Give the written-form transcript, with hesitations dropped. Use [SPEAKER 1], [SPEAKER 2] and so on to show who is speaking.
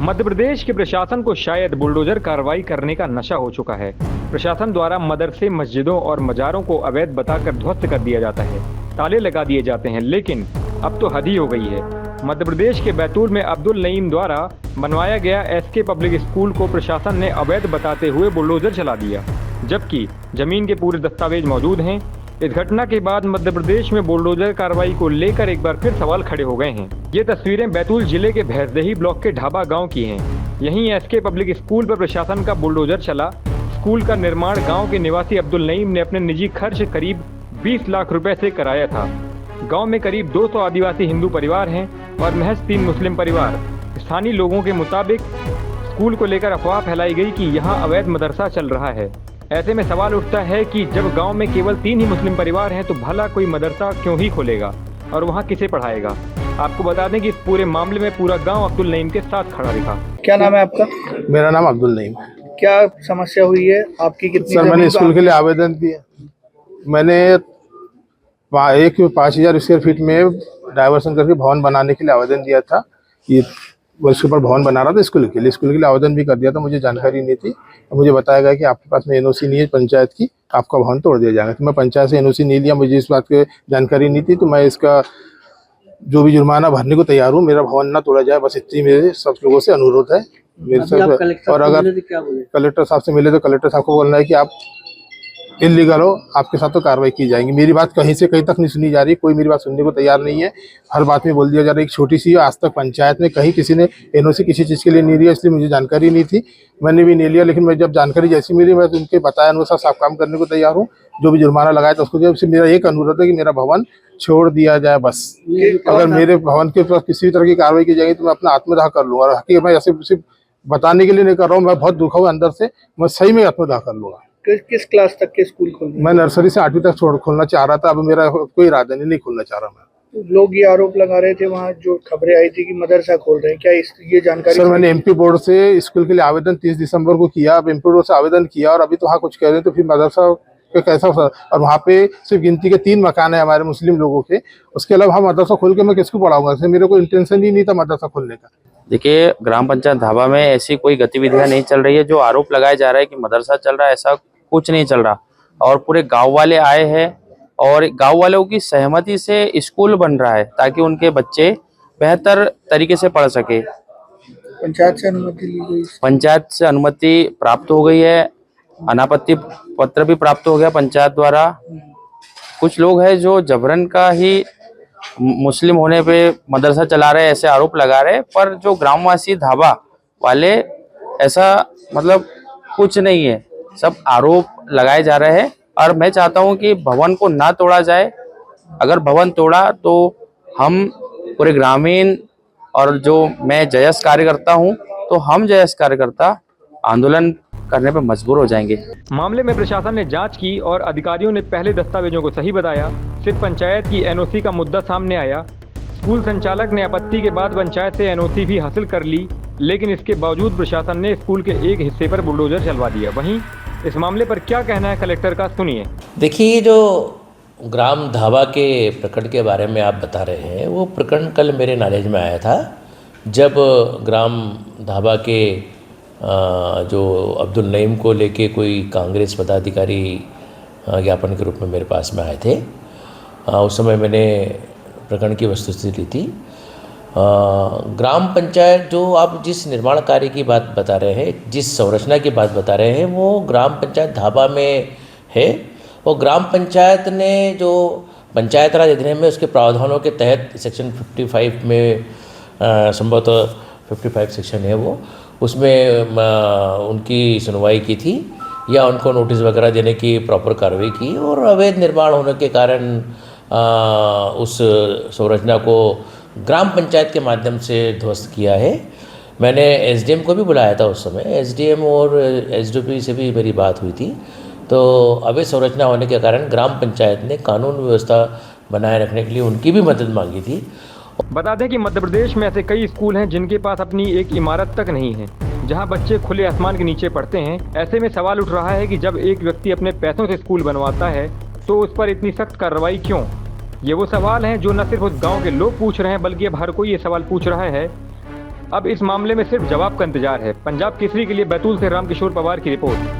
[SPEAKER 1] मध्य प्रदेश के प्रशासन को शायद बुलडोजर कार्रवाई करने का नशा हो चुका है। प्रशासन द्वारा मदरसे, मस्जिदों और मज़ारों को अवैध बताकर ध्वस्त कर दिया जाता है, ताले लगा दिए जाते हैं, लेकिन अब तो हद ही हो गई है। मध्य प्रदेश के बैतूल में अब्दुल नईम द्वारा बनवाया गया एसके पब्लिक स्कूल को प्रशासन ने अवैध बताते हुए बुलडोजर चला दिया, जबकि जमीन के पूरे दस्तावेज मौजूद हैं। इस घटना के बाद मध्य प्रदेश में बुलडोजर कार्रवाई को लेकर एक बार फिर सवाल खड़े हो गए हैं। ये तस्वीरें बैतूल जिले के भैंसदेही ब्लॉक के ढाबा गांव की हैं। यहीं एसके पब्लिक स्कूल पर प्रशासन का बुलडोजर चला। स्कूल का निर्माण गांव के निवासी अब्दुल नईम ने अपने निजी खर्च करीब 20 लाख रुपए से कराया था। गांव में करीब 200 आदिवासी हिंदू परिवार हैं और महज 3 मुस्लिम परिवार। स्थानीय लोगों के मुताबिक स्कूल को लेकर अफवाह फैलाई गई कि यहाँ अवैध मदरसा चल रहा है। ऐसे में सवाल उठता है कि जब गांव में केवल 3 ही मुस्लिम परिवार हैं तो भला कोई मदरसा क्यों ही खोलेगा और वहां किसे पढ़ाएगा। आपको बता दें कि इस पूरे मामले में पूरा गांव अब्दुल नईम के साथ खड़ा दिखा।
[SPEAKER 2] क्या नाम है आपका?
[SPEAKER 3] मेरा नाम अब्दुल नईम।
[SPEAKER 2] क्या समस्या हुई है आपकी? कितनी
[SPEAKER 3] सर, मैंने स्कूल के लिए आवेदन दिया। मैंने 5,000 स्क्वायर फीट में डाइवर्सन करके भवन बनाने के लिए आवेदन दिया था। ये उसके ऊपर भवन बना रहा था स्कूल के लिए आवेदन भी कर दिया था। मुझे जानकारी नहीं थी। मुझे बताया गया कि आपके पास में एनओसी नहीं है पंचायत की, आपका भवन तोड़ दिया जाएगा। तो मैं पंचायत से एनओसी नहीं लिया, मुझे इस बात की जानकारी नहीं थी। तो मैं इसका जो भी जुर्माना भरने को तैयार हूँ, मेरा भवन ना तोड़ा जाए, बस इतनी मेरे सब लोगों से अनुरोध है। मेरे सब, और अगर कलेक्टर साहब से मिले तो कलेक्टर साहब को बोलना है कि आप इलीगल हो, आपके साथ तो कार्रवाई की जाएगी। मेरी बात कहीं से कहीं तक नहीं सुनी जा रही, कोई मेरी बात सुनने को तैयार नहीं है। हर बात में बोल दिया जा रहा है। एक छोटी सी, आज तक पंचायत में कहीं किसी ने एनओसी किसी चीज़ के लिए नहीं लिया, इसलिए मुझे जानकारी नहीं थी, मैंने भी नहीं लिया। लेकिन मैं जब जानकारी जैसी मिली, मैं उनके बताया अनुसार साफ काम करने को तैयार हूँ। जो भी जुर्माना लगाया था उसको दिया। उससे मेरा एक अनुरोध है कि मेरा भवन छोड़ दिया जाए बस। अगर मेरे भवन के ऊपर किसी भी तरह की कार्रवाई की जाएगी तो मैं अपना आत्मदाह कर लूँगा। और हकीकत मैं ऐसे सिर्फ बताने के लिए नहीं कर रहा हूँ, मैं बहुत दुखा हूँ अंदर से, मैं सही में आत्मदाह कर लूँगा।
[SPEAKER 2] किस क्लास तक के स्कूल खोलना?
[SPEAKER 3] मैं नर्सरी से 8वीं तक खोलना चाह रहा था। अब मेरा कोई इरादा नहीं खोलना चाह रहा मैं।
[SPEAKER 2] लोग ये आरोप लगा रहे थे, वहाँ जो खबरें आई थी कि मदरसा खोल रहे हैं, क्या ये जानकारी?
[SPEAKER 3] सर, मैंने एमपी बोर्ड से स्कूल के लिए आवेदन 30 दिसंबर को किया। अब एमपी बोर्ड से आवेदन किया और अभी तो वहाँ कुछ कह रहे हैं, तो फिर मदरसा का कैसा? और वहाँ पे सिर्फ गिनती के 3 मकान है हमारे मुस्लिम लोगों के। उसके अलावा हम मदरसा खोल के मैं किसको पढ़ाऊंगा? मेरे को इंटेंशन ही नहीं था मदरसा खोलने का।
[SPEAKER 4] देखिए, ग्राम पंचायत ढाबा में ऐसी कोई गतिविधियां नहीं चल रही है। जो आरोप लगाया जा रहा है कि मदरसा चल रहा है, ऐसा कुछ नहीं चल रहा। और पूरे गांव वाले आए हैं और गांव वालों की सहमति से स्कूल बन रहा है ताकि उनके बच्चे बेहतर तरीके से पढ़ सके।
[SPEAKER 2] पंचायत से अनुमति ली गई?
[SPEAKER 4] पंचायत से अनुमति प्राप्त हो गई है, अनापत्ति पत्र भी प्राप्त हो गया पंचायत द्वारा। कुछ लोग हैं जो जबरन का ही मुस्लिम होने पे मदरसा चला रहे हैं, ऐसे आरोप लगा रहे हैं। पर जो ग्रामवासी ढाबा वाले, ऐसा मतलब कुछ नहीं है, सब आरोप लगाए जा रहे हैं। और मैं चाहता हूं कि भवन को ना तोड़ा जाए। अगर भवन तोड़ा तो हम पूरे ग्रामीण और जो मैं जयस कार्यकर्ता हूं, तो हम जयस कार्यकर्ता आंदोलन करने पर मजबूर हो जाएंगे।
[SPEAKER 1] मामले में प्रशासन ने जांच की और अधिकारियों ने पहले दस्तावेजों को सही बताया। सिर्फ पंचायत की एनओसी का मुद्दा सामने आया। स्कूल संचालक ने आपत्ति के बाद पंचायत से एनओसी भी हासिल कर ली, लेकिन इसके बावजूद प्रशासन ने स्कूल के एक हिस्से पर बुलडोजर चलवा दिया। वहीं इस मामले पर क्या कहना है कलेक्टर का, सुनिए।
[SPEAKER 5] देखिए, ये जो ग्राम ढाबा के प्रकरण के बारे में आप बता रहे हैं, वो प्रकरण कल मेरे नॉलेज में आया था जब ग्राम ढाबा के जो अब्दुल नईम को लेके कोई कांग्रेस पदाधिकारी ज्ञापन के रूप में मेरे पास में आए थे। उस समय मैंने प्रकरण की वस्तुस्थिति ली थी। ग्राम पंचायत, जो आप जिस निर्माण कार्य की बात बता रहे हैं, जिस संरचना की बात बता रहे हैं, वो ग्राम पंचायत ढाबा में है। और ग्राम पंचायत ने जो पंचायत राज अधिनियम में उसके प्रावधानों के तहत सेक्शन 55 में संभवतः 55 सेक्शन है वो, उसमें उनकी सुनवाई की थी या उनको नोटिस वगैरह देने की प्रॉपर कार्रवाई की। और अवैध निर्माण होने के कारण उस संरचना को ग्राम पंचायत के माध्यम से ध्वस्त किया है। मैंने एसडीएम को भी बुलाया था उस समय। एसडीएम और एसडीपी से भी मेरी बात हुई थी। तो अवैध संरचना होने के कारण ग्राम पंचायत ने कानून व्यवस्था बनाए रखने के लिए उनकी भी मदद मांगी थी।
[SPEAKER 1] बता दें कि मध्य प्रदेश में ऐसे कई स्कूल हैं जिनके पास अपनी एक इमारत तक नहीं है, जहां बच्चे खुले आसमान के नीचे पढ़ते हैं। ऐसे में सवाल उठ रहा है कि जब एक व्यक्ति अपने पैसों से स्कूल बनवाता है तो उस पर इतनी सख्त कार्रवाई क्यों? ये वो सवाल हैं जो न सिर्फ उस गांव के लोग पूछ रहे हैं, बल्कि अब हर कोई ये सवाल पूछ रहा है। अब इस मामले में सिर्फ जवाब का इंतजार है। पंजाब केसरी के लिए बैतूल से रामकिशोर पवार की रिपोर्ट।